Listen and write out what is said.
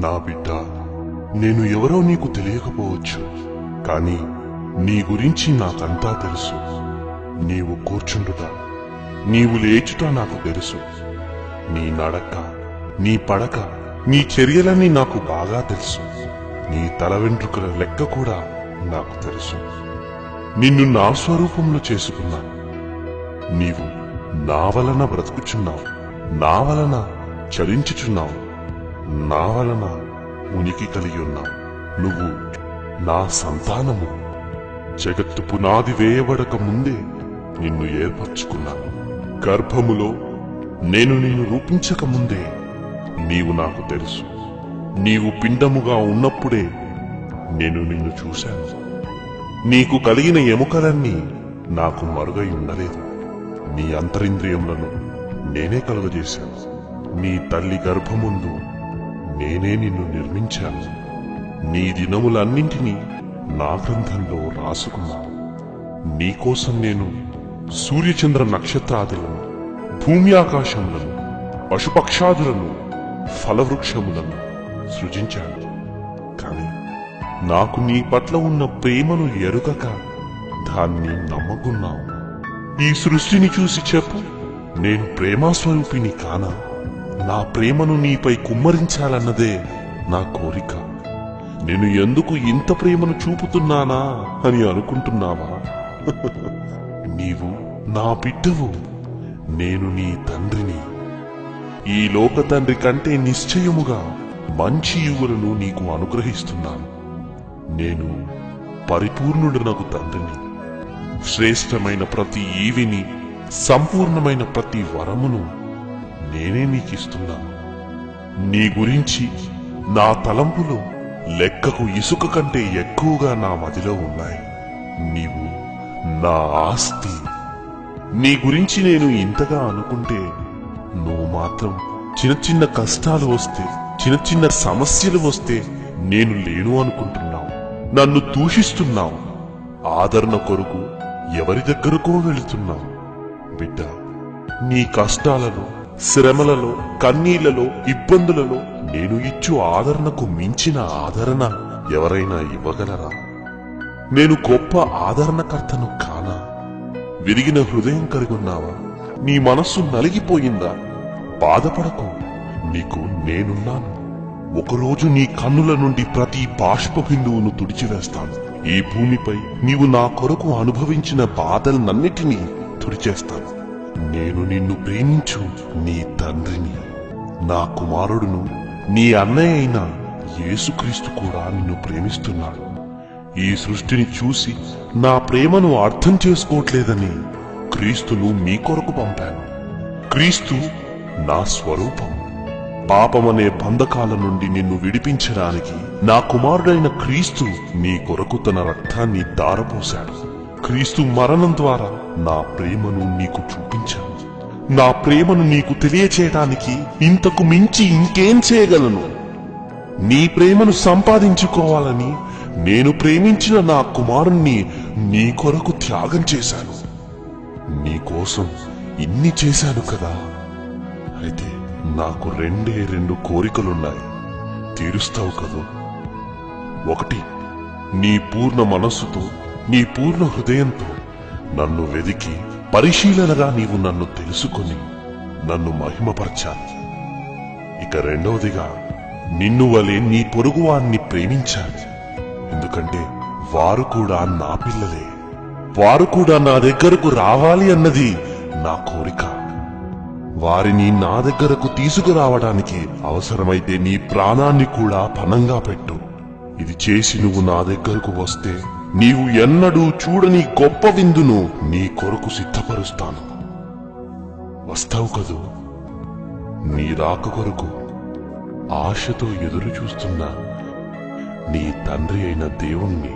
నా బిడ్డ, నేను ఎవరో నీకు తెలియకపోవచ్చు, కాని నీ గురించి నాకంతా తెలుసు. నీవు కూర్చుండుట, నీవు లేచుట నాకు తెలుసు. నీ నడక, నీ పడక, నీ చర్యలన్నీ నాకు బాగా తెలుసు. నీ తల వెంట్రుకల లెక్క కూడా నాకు తెలుసు. నిన్ను నా స్వరూపంలో చేసుకున్నాను. నీవు నా వలన బ్రతుకుచున్నావు, నా వలన చలించుచున్నావు, నా వలన ఉనికి కలిగి ఉన్నావు. నువ్వు నా సంతానము. జగత్తు పునాది వేయబడక ముందే నిన్ను ఏర్పరచుకున్నాను. గర్భములో నేను నిన్ను రూపించక ముందే నీవు నాకు తెలుసు. నీవు పిండముగా ఉన్నప్పుడే నేను నిన్ను చూశాను. నీకు కలిగిన ఎముకలన్నీ నాకు మరుగై ఉండలేదు. నీ అంతరింద్రియములను నేనే కలుగజేశాను. నీ తల్లి గర్భముందు నేనే నిన్ను నిర్మించాను. నీ దినములన్నింటినీ నా గ్రంథంలో రాసుకున్నాను. నీకోసం నేను సూర్యచంద్ర నక్షత్రాదులను, భూమి ఆకాశములను, పశుపక్షాదులను, ఫలవృక్షములను సృజించాను. కాని నాకు నీ పట్ల ఉన్న ప్రేమను ఎరుగక దాన్ని నమ్మకున్నావు. ఈ సృష్టిని చూసి చెప్పు, నేను ప్రేమాస్వరూపిని కానా? నా ప్రేమను నీపై కుమ్మరించాలన్నదే నా కోరిక. నేను ఎందుకు ఇంత ప్రేమను చూపుతున్నానా అని అనుకుంటున్నావా? నీవు నా బిడ్డవు, నేను నీ తండ్రిని. ఈ లోక తండ్రి కంటే నిశ్చయముగా మంచి యువులను నీకు అనుగ్రహిస్తున్నాను. నేను పరిపూర్ణుడనగు తండ్రిని. శ్రేష్టమైన ప్రతి ఈవిని, సంపూర్ణమైన ప్రతి వరమును నేనే నీకిస్తున్నాను. నీ గురించి నా తలంపులు లెక్కకు ఇసుక కంటే ఎక్కువగా నా మదిలో ఉన్నాయి. నీవు నా ఆస్తి. నీ గురించి నేను ఇంతగా అనుకుంటే నువ్వు మాత్రం చిన్న చిన్న కష్టాలు వస్తే, చిన్న చిన్న సమస్యలు వస్తే నేను లేను అనుకుంటున్నావు. నన్ను దూషిస్తున్నావు. ఆదరణ కొరకు ఎవరి దగ్గరకో వెళుతున్నావు. బిడ్డ, నీ కష్టాలలో, శ్రమలలో, కన్నీళ్లలో, ఇబ్బందులలో నేను ఇచ్చు ఆదరణకు మించిన ఆదరణ ఎవరైనా ఇవ్వగలరా? నేను గొప్ప ఆదరణకర్తను కానా? విరిగిన హృదయం కలిగున్నావా? నీ మనస్సు నలిగిపోయిందా? బాధపడకు, నీకు నేనున్నాను. ఒకరోజు నీ కన్నుల నుండి ప్రతి బాష్ప బిందువును తుడిచివేస్తాను. ఈ భూమిపై నీవు నా కొరకు అనుభవించిన బాధలన్నిటినీ తుడిచేస్తాను. నేను నిన్ను ప్రేమించు నీ తండ్రిని. నా కుమారుడును, నీ అన్నయ్య అయిన యేసుక్రీస్తు కూడా నిన్ను ప్రేమిస్తున్నాడు. ఈ సృష్టిని చూసి నా ప్రేమను అర్థం చేసుకోవట్లేదని క్రీస్తును మీ కొరకు పంపాను. క్రీస్తు నా స్వరూపం. పాపమనే బంధకాల నుండి నిన్ను విడిపించడానికి నా కుమారుడైన క్రీస్తు నీ కొరకు తన రక్తాన్ని ధారపోశాడు. క్రీస్తు మరణం ద్వారా నా ప్రేమను నీకు చూపించాను. నా ప్రేమను నీకు తెలియచేయడానికి ఇంతకు మించి ఇంకేం చేయగలను? నీ ప్రేమను సంపాదించుకోవాలని నేను ప్రేమించిన నా కుమారుణ్ణి నీ కొరకు త్యాగం చేశాను. నీకోసం ఇన్ని చేశాను కదా. అయితే నాకు రెండు కోరికలున్నాయి. తీరుస్తావు కదూ? ఒకటి, నీ పూర్ణ మనస్సుతో, నీ పూర్ణ హృదయంతో నన్ను వెదికి పరిశీలనగా నీవు నన్ను తెలుసుకొని నన్ను మహిమపరచాలి. ఇక రెండవదిగా, నిన్ను వలె నీ పొరుగువాన్ని ప్రేమించాలి. ఎందుకంటే వారు కూడా నా పిల్లలే. వారు కూడా నా దగ్గరకు రావాలి అన్నది నా కోరిక. వారిని నా దగ్గరకు తీసుకురావడానికి అవసరమైతే నీ ప్రాణాన్ని కూడా పణంగా పెట్టు. ఇది చేసి నువ్వు నా దగ్గరకు వస్తే నీవు ఎన్నడూ చూడని గొప్ప విందును నీ కొరకు సిద్ధపరుస్తాను. వస్తావు కదూ? నీ రాక కొరకు ఆశతో ఎదురు చూస్తున్నా నీ తండ్రి అయిన దేవుణ్ణి.